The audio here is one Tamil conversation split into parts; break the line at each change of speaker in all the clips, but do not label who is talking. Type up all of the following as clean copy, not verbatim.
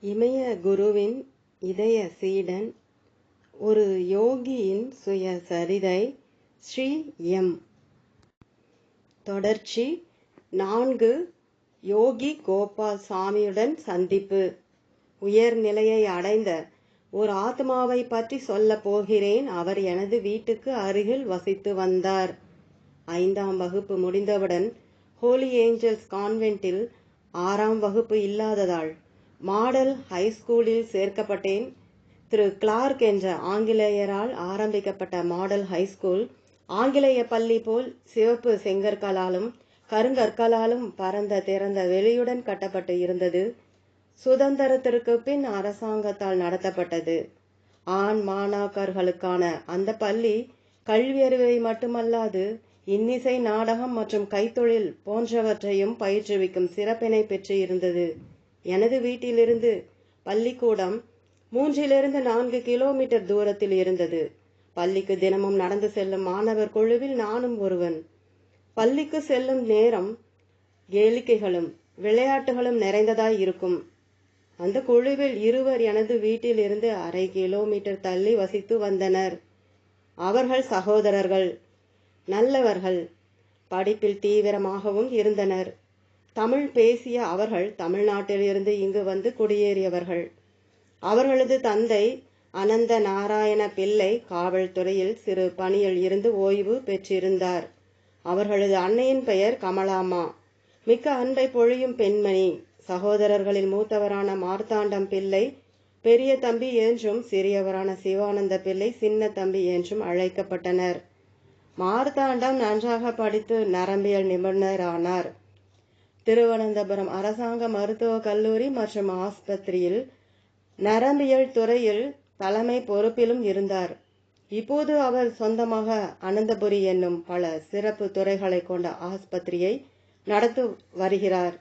இமய குருவின் இதய சீடன், ஒரு யோகியின் சுயசரிதை. ஸ்ரீ எம். தொடர்ச்சி 4. யோகி கோபால் சாமியுடன் சந்திப்பு. உயர்நிலையை அடைந்த ஒரு ஆத்மாவை பற்றி சொல்லப் போகிறேன். அவர் எனது வீட்டுக்கு அருகில் வசித்து வந்தார். 5ஆம் வகுப்பு முடிந்தவுடன் ஹோலி ஏஞ்சல்ஸ் கான்வென்ட்டில் 6ஆம் வகுப்பு இல்லாததால் மாடல் ஹைஸ்கூலில் சேர்க்கப்பட்டேன். திரு கிளார்க் என்ற ஆங்கிலேயரால் ஆரம்பிக்கப்பட்ட மாடல் ஹைஸ்கூல் ஆங்கிலேய பள்ளி போல் சிவப்பு செங்கற்களாலும் கருங்கற்களாலும் பரந்த திறந்த வெளியுடன் கட்டப்பட்டு இருந்தது. சுதந்திரத்திற்கு பின் அரசாங்கத்தால் நடத்தப்பட்டது. ஆண் மாணாக்கர்களுக்கான அந்த பள்ளி கல்வியறிவை மட்டுமல்லாது இன்னிசை, நாடகம் மற்றும் கைத்தொழில் போன்றவற்றையும் பயிற்றுவிக்கும் சிறப்பினை பெற்று இருந்தது. எனது வீட்டிலிருந்து பள்ளிக்கூடம் 3-4 கிலோமீட்டர் தூரத்தில் இருந்தது. பள்ளிக்கு தினமும் நடந்து செல்லும் மாணவர் குழுவில் நானும் ஒருவன். பள்ளிக்கு செல்லும் நேரம் கேளிக்கைகளும் விளையாட்டுகளும் நிறைந்ததாய் இருக்கும். அந்த குழுவில் 2 எனது வீட்டில் இருந்து அரை கிலோமீட்டர் தள்ளி வசித்து வந்தனர். அவர்கள் சகோதரர்கள், நல்லவர்கள், படிப்பில் தீவிரமாகவும் இருந்தனர். தமிழ் பேசிய அவர்கள் தமிழ்நாட்டிலிருந்து இங்கு வந்து குடியேறியவர்கள். அவர்களது தந்தை அனந்த நாராயண பிள்ளை காவல்துறையில் சிறு பணியில் இருந்து ஓய்வு பெற்றிருந்தார். அவர்களது அன்னையின் பெயர் கமலாம்மா, மிக்க அன்பை பொழியும் பெண்மணி. சகோதரர்களில் மூத்தவரான மார்த்தாண்டம் பிள்ளை பெரிய தம்பி என்றும், சிறியவரான சிவானந்த பிள்ளை சின்ன தம்பி என்றும் அழைக்கப்பட்டனர். மார்த்தாண்டம் நன்றாக படித்து நரம்பியல் நிபுணரானார். திருவனந்தபுரம் அரசாங்க மருத்துவக் கல்லூரி மற்றும் ஆஸ்பத்திரியில் நரம்பியல் துறையில் தலைமை பொறுப்பிலும் இருந்தார். இப்போது அவர் சொந்தமாக அனந்தபுரி என்னும் பல சிறப்பு துறைகளை கொண்ட ஆஸ்பத்திரியை நடத்தி வருகிறார்.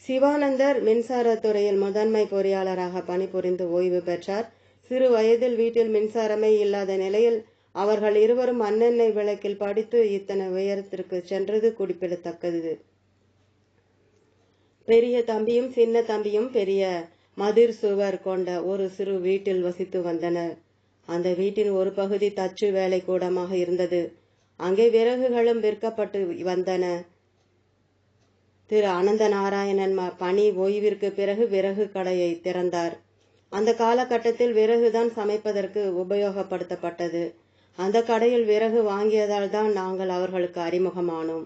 சிவானந்தர் மின்சாரத்துறையில் முதன்மை பொறியாளராக பணிபுரிந்து ஓய்வு பெற்றார். சிறு வயதில் வீட்டில் மின்சாரமே இல்லாத நிலையில் அவர்கள் இருவரும் மண்ணெண்ணெய் விளக்கில் படித்து இத்தனை உயரத்திற்கு சென்றது குறிப்பிடத்தக்கது. பெரிய தம்பியும் சின்ன தம்பியும் பெரிய மதிர் சுவர் கொண்ட ஒரு சிறு வீட்டில் வசித்து வந்தனர். அந்த வீட்டின் ஒரு பகுதி தச்சு வேலை கூடமாக இருந்தது. அங்கே விறகுகளும் விற்கப்பட்டு வந்தன. திரு அனந்த நாராயணன் பணி ஓய்விற்கு பிறகு விறகு கடையை திறந்தார். அந்த காலகட்டத்தில் விறகுதான் சமைப்பதற்கு உபயோகப்படுத்தப்பட்டது. அந்த கடையில் விறகு வாங்கியதால் தான் நாங்கள் அவர்களுக்கு அறிமுகமானோம்.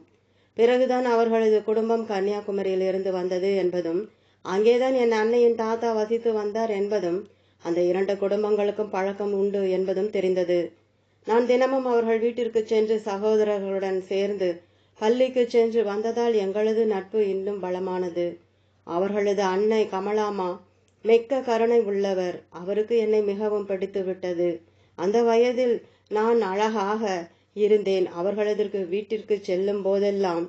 பிறகுதான் அவர்களது குடும்பம் கன்னியாகுமரியில் இருந்து வந்தது என்பதும், அங்கேதான் என் அன்னையின் தாத்தா வசித்து வந்தார் என்பதும், அந்த 2 குடும்பங்களுக்கும் பழக்கம் உண்டு என்பதும் தெரிந்தது. நான் தினமும் அவர்கள் வீட்டிற்கு சென்று சகோதரர்களுடன் சேர்ந்து பள்ளிக்கு சென்று வந்ததால் எங்களது நட்பு இன்னும் பலமானது. அவர்களது அன்னை கமலாம்மா மிக்க கருணை உள்ளவர். அவருக்கு என்னை மிகவும் பிடித்து விட்டது. அந்த வயதில் நான் அழகாக இருந்தேன். அவர்களது வீட்டிற்கு செல்லும் போதெல்லாம்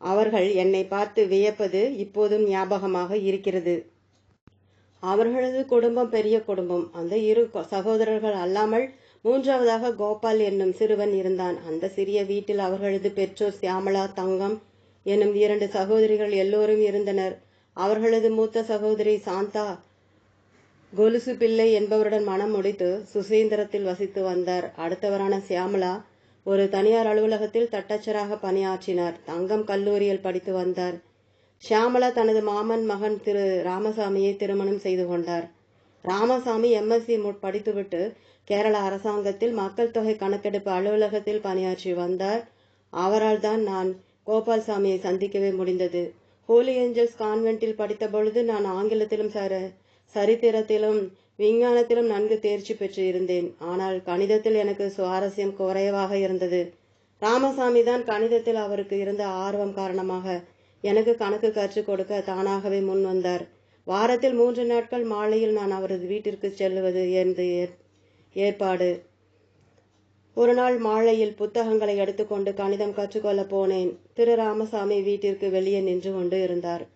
அவர்கள் என்னை பார்த்து வியப்பது இப்போதும் ஞாபகமாக இருக்கிறது. அவர்களது குடும்பம் பெரிய குடும்பம். அந்த 2 சகோதரர்கள் அல்லாமல் 3வதாக கோபால் என்னும் சிறுவன் இருந்தான். அந்த சிறிய வீட்டில் அவர்களது பெற்றோர் சியாமளா, தங்கம் என்னும் 2 சகோதரிகள் எல்லோரும் இருந்தனர். அவர்களது மூத்த சகோதரி சாந்தா கொலுசு பிள்ளை என்பவருடன் மனம் முடித்து சுசீந்திரத்தில் வசித்து வந்தார். அடுத்தவரான சியாமளா ஒரு தனியார் அலுவலகத்தில் தட்டச்சராக பணியாற்றினார். தங்கம் கல்லூரியில் படித்து வந்தார். சியாமளா தனது மாமன் மகன் திரு ராமசாமியை திருமணம் செய்து கொண்டார். ராமசாமி MSc படித்துவிட்டு கேரள அரசாங்கத்தில் மக்கள் தொகை கணக்கெடுப்பு அலுவலகத்தில் பணியாற்றி வந்தார். அவரால் தான் நான் கோபால்சாமியை சந்திக்கவே முடிந்தது. ஹோலி ஏஞ்சல்ஸ் கான்வென்ட்டில் படித்த பொழுது நான் ஆங்கிலத்திலும் சரித்திரத்திலும் விஞ்ஞானத்திலும் நன்கு தேர்ச்சி பெற்று இருந்தேன். ஆனால் கணிதத்தில் எனக்கு சுவாரஸ்யம் குறைவாக இருந்தது. ராமசாமி தான் கணிதத்தில் அவருக்கு இருந்த ஆர்வம் காரணமாக எனக்கு கணக்கு கற்றுக் கொடுக்க தானாகவே முன் வந்தார். வாரத்தில் 3 நாட்கள் மாலையில் நான் அவரது வீட்டிற்கு செல்லுவது என்று ஏற்பாடு. ஒரு நாள் மாலையில் புத்தகங்களை எடுத்துக்கொண்டு கணிதம் கற்றுக்கொள்ள போனேன். திரு ராமசாமி வீட்டிற்கு வெளியே நின்று கொண்டு இருந்தார்.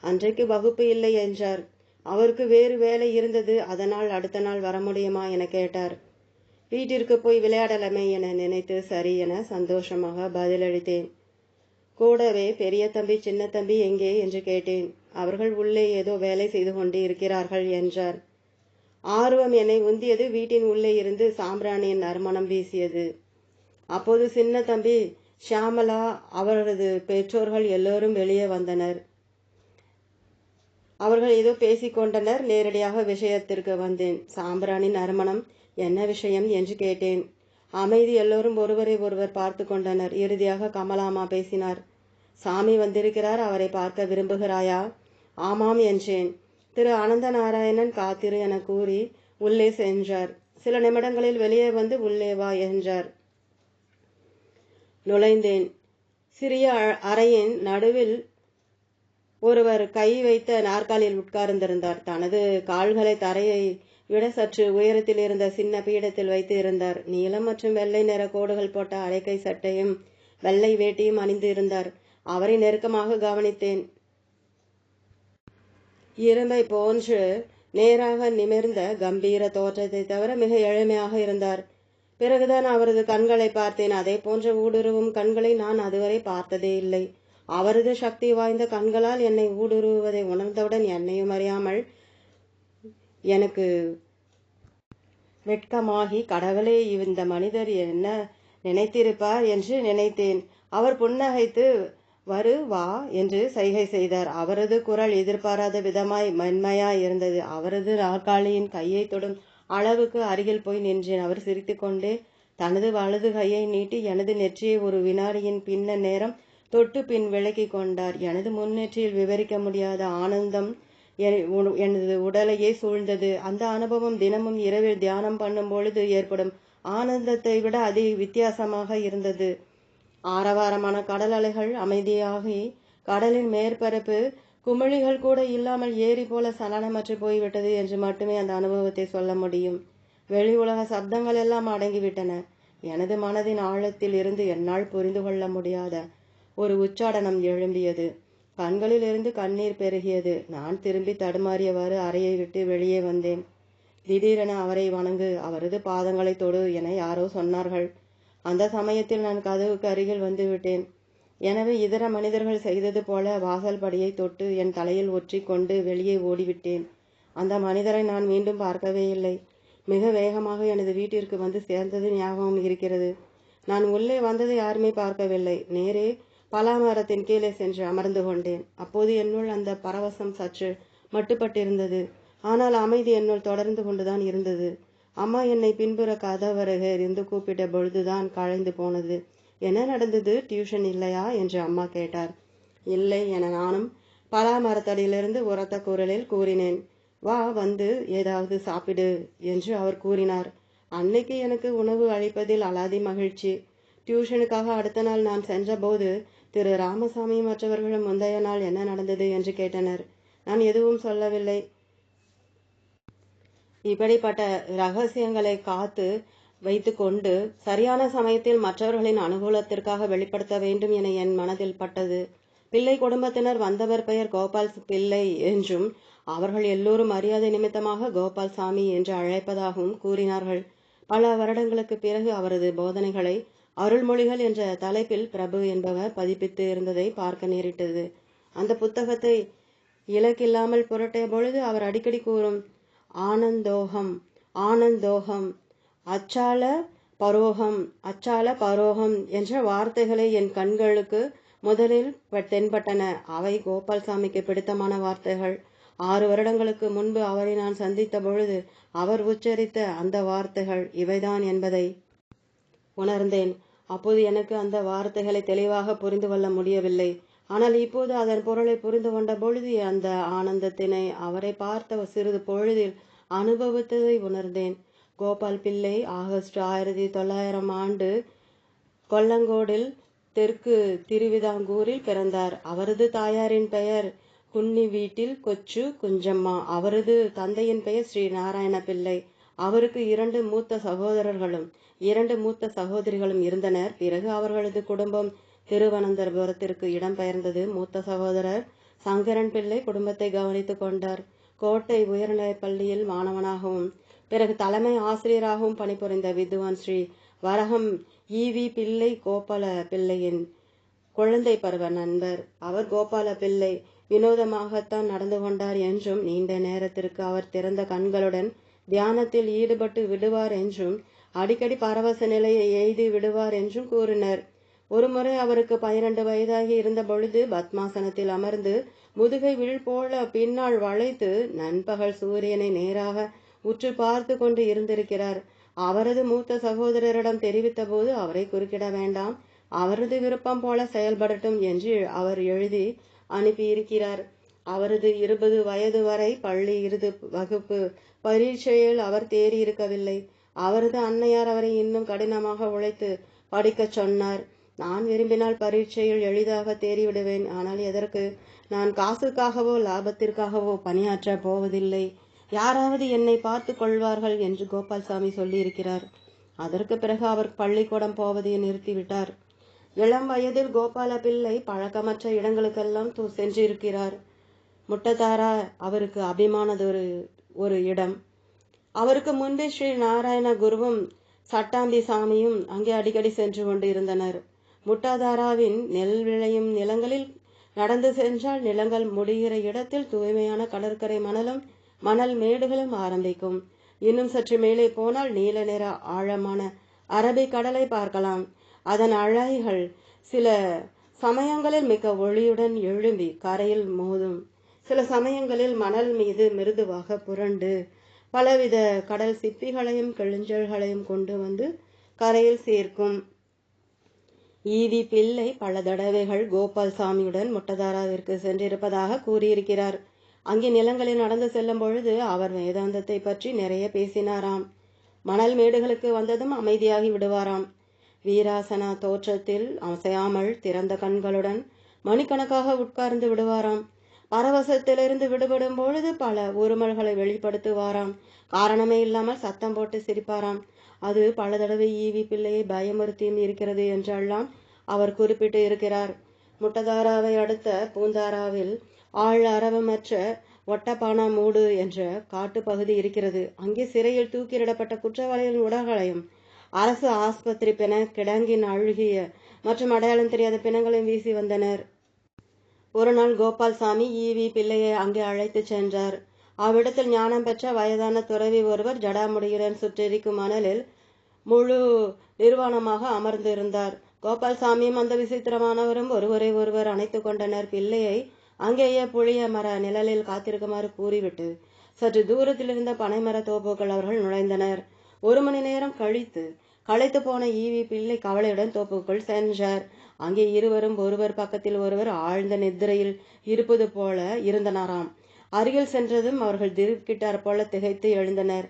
அன்றைக்கு வகுப்பு இல்லை என்றார். அவருக்கு வேறு வேலை இருந்தது. அதனால் அடுத்த நாள் வர முடியுமா என கேட்டார். வீட்டிற்கு போய் விளையாடலாமே என நினைத்து சரி என சந்தோஷமாக பதிலளித்தேன். கூடவே பெரிய தம்பி சின்ன தம்பி எங்கே என்று கேட்டேன். அவர்கள் உள்ளே ஏதோ வேலை செய்து கொண்டு இருக்கிறார்கள் என்றார். ஆர்வம் என்னை உந்தியது. வீட்டின் உள்ளே இருந்து சாம்பிராணியின் நறுமணம் வீசியது. அப்போது சின்ன தம்பி ஷியாமலா, அவரது பெற்றோர்கள் எல்லோரும் வெளியே வந்தனர். அவர்கள் ஏதோ பேசிக்கொண்டனர். நேரடியாக விஷயத்திற்கு வந்தேன். சாம்பிராணி நறுமணம், என்ன விஷயம் என்று கேட்டேன். அமைதி. எல்லோரும் ஒருவரை ஒருவர் பார்த்து கொண்டனர். இறுதியாக கமலாமா பேசினார். சாமி வந்திருக்கிறார், அவரை பார்க்க விரும்புகிறாயா? ஆமாம் என்றேன். திரு அனந்த நாராயணன் காத்திரு என கூறி உள்ளே சென்றார். சில நிமிடங்களில் வெளியே வந்து உள்ளே வா என்றார். நுழைந்தேன். சிறிய அறையின் நடுவில் ஒருவர் கை வைத்த நாற்காலியில் உட்கார்ந்திருந்தார். தனது கால்களை தரையை விட சற்று உயரத்தில் இருந்த சின்ன பீடத்தில் வைத்து இருந்தார். நீலம் மற்றும் வெள்ளை நிற கோடுகள் போட்ட அரைக்கை சட்டையும் வெள்ளை வேட்டியும் அணிந்து இருந்தார். அவரை நெருக்கமாக கவனித்தேன். இரும்பை போன்று நேராக நிமிர்ந்த கம்பீர தோற்றத்தை தவிர மிக எளிமையாக இருந்தார். பிறகுதான் அவரது கண்களை பார்த்தேன். அதே போன்ற ஊடுருவும் கண்களை நான் அதுவரை பார்த்ததே இல்லை. அவரது சக்தி வாய்ந்த கண்களால் என்னை ஊடுருவுவதை உணர்ந்தவுடன் என்னையும் அறியாமல் எனக்கு வெட்கமாகி, கடவுளே, இந்த மனிதர் என்ன நினைத்திருப்பார் என்று நினைத்தேன். அவர் புன்னகைத்து வரு வா என்று சைகை செய்தார். அவரது குரல் எதிர்பாராத விதமாய் மென்மையாய் இருந்தது. அவரது நாற்காலியின் கையை தொடும் அளவுக்கு அருகில் போய் நின்றேன். அவர் சிரித்துக்கொண்டே தனது வலது கையை நீட்டி எனது நெற்றியை ஒரு வினாடியின் பின்ன நேரம் தொட்டு பின் விலக்கி கொண்டார். எனது முன்னெற்றியில் விவரிக்க முடியாத ஆனந்தம் எனது உடலையே சூழ்ந்தது. அந்த அனுபவம் தினமும் இரவில் தியானம் பண்ணும் பொழுது ஏற்படும் ஆனந்தத்தை விட அதிக வித்தியாசமாக இருந்தது. ஆரவாரமான கடல் அலைகள் அமைதியாகி கடலின் மேற்பரப்பு குமிழிகள் கூட இல்லாமல் ஏரி போல சலனமற்று போய்விட்டது என்று மட்டுமே அந்த அனுபவத்தை சொல்ல முடியும். வெளி உலக சப்தங்கள் எல்லாம் அடங்கிவிட்டன. எனது மனதின் ஆழத்தில் இருந்து என்னால் புரிந்து கொள்ள முடியாத ஒரு உச்சாடனம் எழும்பியது. கண்களில் இருந்து கண்ணீர் பெருகியது. நான் திரும்பி தடுமாறியவாறு அறையை விட்டு வெளியே வந்தேன். திடீரென அவரை வணங்கு, அவரது பாதங்களை தொடு என யாரோ சொன்னார்கள். அந்த சமயத்தில் நான் கதவுக்கு அருகில் வந்து விட்டேன். எனவே இதர மனிதர்கள் செய்தது போல வாசல் படியை தொட்டு என் தலையில் ஒற்றி கொண்டு வெளியே ஓடிவிட்டேன். அந்த மனிதரை நான் மீண்டும் பார்க்கவே இல்லை. மிக வேகமாக எனது வீட்டிற்கு வந்து சேர்ந்தது ஞாபகம் இருக்கிறது. நான் உள்ளே வந்ததை யாருமே பார்க்கவில்லை. நேரே பலாமரத்தின் கீழே சென்று அமர்ந்து கொண்டேன். அப்போது என்னுள் அந்த பரவசம் சற்று மட்டுப்பட்டிருந்தது. ஆனால் அமைதி என்னுள் தொடர்ந்து கொண்டுதான் இருந்தது. அம்மா என்னை பின்புற கதவருகே இருந்து கூப்பிட்ட பொழுதுதான் களைந்து போனது. என்ன நடந்தது? டியூஷன் இல்லையா என்று அம்மா கேட்டார். இல்லை என நானும் பலாமரத்தடியிலிருந்து உரத்த குரலில் கூறினேன். வா, வந்து ஏதாவது சாப்பிடு என்று அவர் கூறினார். அன்னைக்கு எனக்கு உணவு அளிப்பதில் அலாதி மகிழ்ச்சி. டியூஷனுக்காக அடுத்த நாள் நான் சென்றபோது திரு ராமசாமி மற்றவர்களும் முந்தைய நாள் என்ன நடந்தது என்று கேட்டனர். நான் எதுவும் சொல்லவில்லை. இப்படிப்பட்ட இரகசியங்களை காத்து வைத்து கொண்டு சரியான சமயத்தில் மற்றவர்களின் அனுகூலத்திற்காக வெளிப்படுத்த வேண்டும் என என் மனதில் பட்டது. பிள்ளை குடும்பத்தினர் வந்தவர் பெயர் கோபால் பிள்ளை என்றும் அவர்கள் எல்லோரும் மரியாதை நிமித்தமாக கோபால் சாமி என்று அழைப்பதாகவும் கூறினார்கள். பல வருடங்களுக்கு பிறகு அவரது போதனைகளை அருள்மொழிகள் என்ற தலைப்பில் பிரபு என்பவர் பதிப்பித்து இருந்ததை பார்க்க நேரிட்டது. அந்த புத்தகத்தை இலக்கில்லாமல் புரட்டிய பொழுது அவர் அடிக்கடி கூறும் ஆனந்தோகம், ஆனந்தோகம், அச்சால பரோகம், அச்சால பரோகம் என்ற வார்த்தைகளை என் கண்களுக்கு முதலில் தென்பட்டன. அவை கோபால்சாமிக்கு பிடித்தமான வார்த்தைகள். 6 வருடங்களுக்கு முன்பு அவரை நான் சந்தித்த பொழுது அவர் உச்சரித்த அந்த வார்த்தைகள் இவைதான் என்பதை உணர்ந்தேன். அப்போது எனக்கு அந்த வார்த்தைகளை தெளிவாக புரிந்து கொள்ள முடியவில்லை. ஆனால் இப்போது அதன் பொருளை புரிந்து கொண்ட பொழுது அந்த ஆனந்தத்தினை அவரை பார்த்த சிறிது பொழுதில் அனுபவித்ததை உணர்ந்தேன். கோபால் பிள்ளை ஆகஸ்ட் 1900 ஆண்டு கொல்லங்கோடில் தெற்கு திருவிதாங்கூரில் பிறந்தார். அவரது தாயாரின் பெயர் குன்னி வீட்டில் கொச்சு குஞ்சம்மா. அவரது தந்தையின் பெயர் ஸ்ரீ நாராயண பிள்ளை. அவருக்கு 2 மூத்த சகோதரர்களும் 2 மூத்த சகோதரிகளும் இருந்தனர். பிறகு அவர்களது குடும்பம் திருவனந்தபுரத்திற்கு இடம்பெயர்ந்தது. மூத்த சகோதரர் சங்கரன் பிள்ளை குடும்பத்தை கவனித்து கொண்டார். கோட்டை உயர்நிலைப் பள்ளியில் மாணவனாகவும் பிறகு தலைமை ஆசிரியராகவும் பணிபுரிந்த வித்வான் ஸ்ரீ வரகம் ஈவி பிள்ளை கோபால பிள்ளையின் குழந்தை பருவ நண்பர். அவர் கோபால பிள்ளை வினோதமாகத்தான் நடந்து கொண்டார் என்றும், நீண்ட நேரத்திற்கு அவர் திறந்த கண்களுடன் தியானத்தில் ஈடுபட்டு விடுவார் என்றும், அடிக்கடி பரவச நிலையை எய்தி விடுவார் என்றும் கூறினர். ஒருமுறை அவருக்கு 12 வயதாகி இருந்த பொழுது பத்மாசனத்தில் அமர்ந்து முதுகை வில் போல பின்னால் வளைத்து நண்பகல் சூரியனை நேராக உற்று பார்த்து கொண்டு இருந்திருக்கிறார். அவரது மூத்த சகோதரரிடம் தெரிவித்த போது, அவரை குறுக்கிட வேண்டாம், அவரது விருப்பம் போல செயல்படட்டும் என்று அவர் எழுதி அனுப்பியிருக்கிறார். அவரது 20 வயது வரை பள்ளி இறுதி வகுப்பு பரீட்சையில் அவர் தேறியிருக்கவில்லை. அவரது அன்னையார் அவரை இன்னும் கடினமாக உழைத்து படிக்கச் சொன்னார். நான் விரும்பினால் பரீட்சையில் எளிதாக தேறிவிடுவேன். ஆனால் எதற்கு? நான் காசுக்காகவோ லாபத்திற்காகவோ பணியாற்ற போவதில்லை. யாராவது என்னை பார்த்து கொள்வார்கள் என்று கோபால்சாமி சொல்லியிருக்கிறார். அதற்கு பிறகு அவர் பள்ளிக்கூடம் போவதை நிறுத்திவிட்டார். இளம் வயதில் கோபால பிள்ளை பழக்கமற்ற இடங்களுக்கெல்லாம் சென்றிருக்கிறார். முட்டதாரா அவருக்கு அபிமானதொரு ஒரு இடம். அவருக்கு முன்பே ஸ்ரீ நாராயண குருவும் சட்டாம்பி சாமியும் அங்கே அடிக்கடி சென்று கொண்டு இருந்தனர். முட்டாதாராவின் நெல் விளையும் நிலங்களில் நடந்து சென்றால் நிலங்கள் முடிகிற இடத்தில் தூய்மையான கடற்கரை மணல் மேடுகளும் ஆரம்பிக்கும். இன்னும் சற்று மேலே போனால் நீல நிற ஆழமான அரபிக் கடலை பார்க்கலாம். அதன் அலைகள் சில சமயங்களில் மிக ஒளியுடன் எழும்பி கரையில் மோதும். சில சமயங்களில் மணல் மீது மிருதுவாக புரண்டு பலவித கடல் சிப்பிகளையும் கிழிஞ்சல்களையும் கொண்டு வந்து கரையில் சேர்க்கும். ஈவி பிள்ளை பல தடவைகள் கோபால்சாமியுடன் முட்டதாராவிற்கு சென்றிருப்பதாக கூறியிருக்கிறார். அங்கே நிலங்களில் நடந்து செல்லும் பொழுது அவர் வேதாந்தத்தை பற்றி நிறைய பேசினாராம். மணல் மேடுகளுக்கு வந்ததும் அமைதியாகி விடுவாராம். வீராசனா தோற்றத்தில் அசையாமல் திறந்த கண்களுடன் மணிக்கணக்காக உட்கார்ந்து விடுவாராம். பரவசத்திலிருந்து விடுபடும் பொழுது பல உருமல்களை வெளிப்படுத்துவாராம். காரணமே இல்லாமல் சத்தம் போட்டு சிரிப்பாராம். அது பல தடவை ஈவி பிள்ளையை பயமுறுத்தியும் இருக்கிறது என்றெல்லாம் அவர் குறிப்பிட்டு இருக்கிறார். முட்டதாராவை அடுத்த பூந்தாராவில் ஆள் அரவமற்ற ஒட்டப்பானா மூடு என்ற காட்டு பகுதி இருக்கிறது. அங்கே சிறையில் தூக்கிலிடப்பட்ட குற்றவாளிகளின் உடல்களையும் அரசு ஆஸ்பத்திரி பிண கிடங்கின் அழுகிய மற்றும் அடையாளம் தெரியாத பிணங்களையும் வீசி வந்தனர். ஒரு நாள் கோபால்சாமி ஈவி பிள்ளையை அங்கே அழைத்து சென்றார். அவ்விடத்தில் ஞானம் பெற்ற வயதான துறவி ஒருவர் ஜடாமுடியுடன் சுற்றிருக்கும் மணலில் முழு நிர்வாணமாக அமர்ந்திருந்தார். கோபால்சாமியும் அந்த விசித்திரமானவரும் ஒருவரை ஒருவர் அணைத்து கொண்டனர். பிள்ளையை அங்கேயே புளிய மர நிழலில் காத்திருக்குமாறு கூறிவிட்டு சற்று தூரத்தில் இருந்த பனைமர தோப்புகள் அவர்கள் நுழைந்தனர். 1 மணி நேரம் களைத்து போன ஈவி பிள்ளை கவலையுடன் தோப்புக்குள் சென்றார். அங்கே இருவரும் ஒருவர் பக்கத்தில் ஒருவர் ஆழ்ந்த நித்திரையில் இருப்பது போல இருந்தனராம். அருகில் சென்றதும் அவர்கள் திடுக்கிட்டார் போல திகைத்து எழுந்தனர்.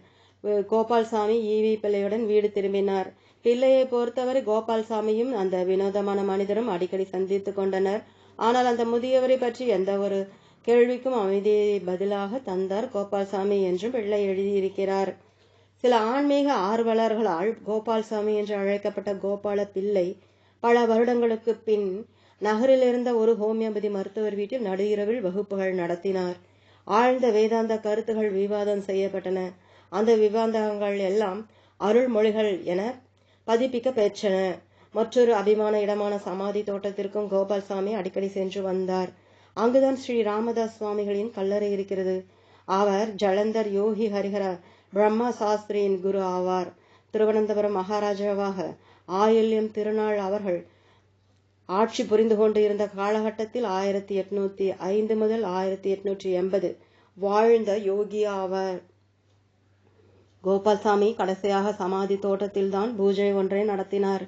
கோபால்சாமி ஈவி பிள்ளையுடன் வீடு திரும்பினார். பிள்ளையை பொறுத்தவரை கோபால்சாமியும் அந்த வினோதமான மனிதரும் அடிக்கடி சந்தித்து கொண்டனர். ஆனால் அந்த முதியவரை பற்றி எந்த ஒரு கேள்விக்கும் அமைதியை பதிலாக தந்தார் கோபால்சாமி என்றும் பிள்ளை எழுதியிருக்கிறார். சில ஆன்மீக ஆர்வலர்களால் கோபால்சாமி என்று அழைக்கப்பட்ட கோபால பிள்ளை பல வருடங்களுக்கு பின் நகரில் இருந்த ஒரு ஹோமியோபதி மருத்துவர் வீட்டில் நடு இரவில் வகுப்புகள் நடத்தினார். ஆழ்ந்த வேதாந்த கருத்துகள் விவாதம் செய்யப்பட்டன. அந்த விவாதங்கள் எல்லாம் அருள்மொழிகள் என பதிப்பிக்க பெற்றன. மற்றொரு அபிமான இடமான சமாதி தோட்டத்திற்கும் கோபால்சாமி அடிக்கடி சென்று வந்தார். அங்குதான் ஸ்ரீ ராமதாஸ் சுவாமிகளின் கல்லறை இருக்கிறது. அவர் ஜலந்தர் யோகி ஹரிஹர பிரம்மா சாஸ்திரியின் குரு ஆவார். திருவனந்தபுரம் மகாராஜாவாக ஆயில்யம் திருநாள் அவர்கள் ஆட்சி புரிந்து கொண்டு இருந்த காலகட்டத்தில் 1805 முதல் 1880 வாழ்ந்த யோகி ஆவார். கோபால்சாமி கடைசியாக சமாதி தோட்டத்தில்தான் பூஜை ஒன்றை நடத்தினார்.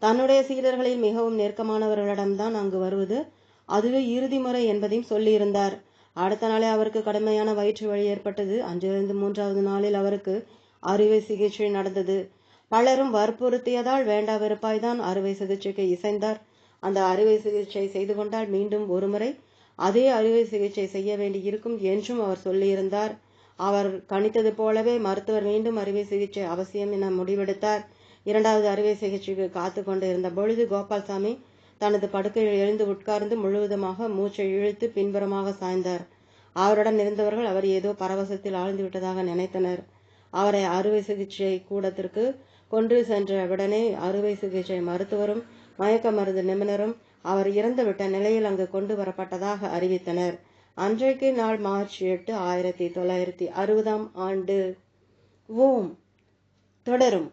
தன்னுடைய சீடர்களில் மிகவும் நெருக்கமானவர்களிடம்தான் அங்கு வருவது அதுவே இறுதி முறை என்பதையும் சொல்லியிருந்தார். அடுத்த நாளே அவருக்கு கடுமையான வயிற்று வலி ஏற்பட்டது. அன்றிலிருந்து 3வது நாளில் அவருக்கு அறுவை சிகிச்சை நடந்தது. பலரும் வற்புறுத்தியதால் வேண்டா வெறுப்பாய்தான் அறுவை சிகிச்சைக்கு இசைந்தார். அந்த அறுவை சிகிச்சை செய்து கொண்டால் மீண்டும் ஒருமுறை அதே அறுவை சிகிச்சை செய்ய வேண்டி இருக்கும் என்றும் அவர் சொல்லியிருந்தார். அவர் கணித்தது போலவே மருத்துவர் மீண்டும் அறுவை சிகிச்சை அவசியம் என முடிவெடுத்தார். 2வது அறுவை சிகிச்சைக்கு காத்து கொண்டு இருந்த பொழுது கோபால்சாமி தனது படுக்கையில் எழுந்து உட்கார்ந்து முழுவதுமாக மூச்சை இழுத்து பின்புறமாக சாய்ந்தார். அவருடன் இருந்தவர்கள் அவர் ஏதோ பரவசத்தில் ஆழ்ந்து விட்டதாக நினைத்தனர். அவரை அறுவை சிகிச்சை கூடத்திற்கு கொண்டு சென்ற உடனே அறுவை சிகிச்சை மருத்துவரும் மயக்க மருந்து நிபுணரும் அவர் இறந்துவிட்ட நிலையில் அங்கு கொண்டு வரப்பட்டதாக அறிவித்தனர். அன்றைக்கு நாள் மார்ச் 8, 1960 ஆண்டு. ஓம். தொடரும்.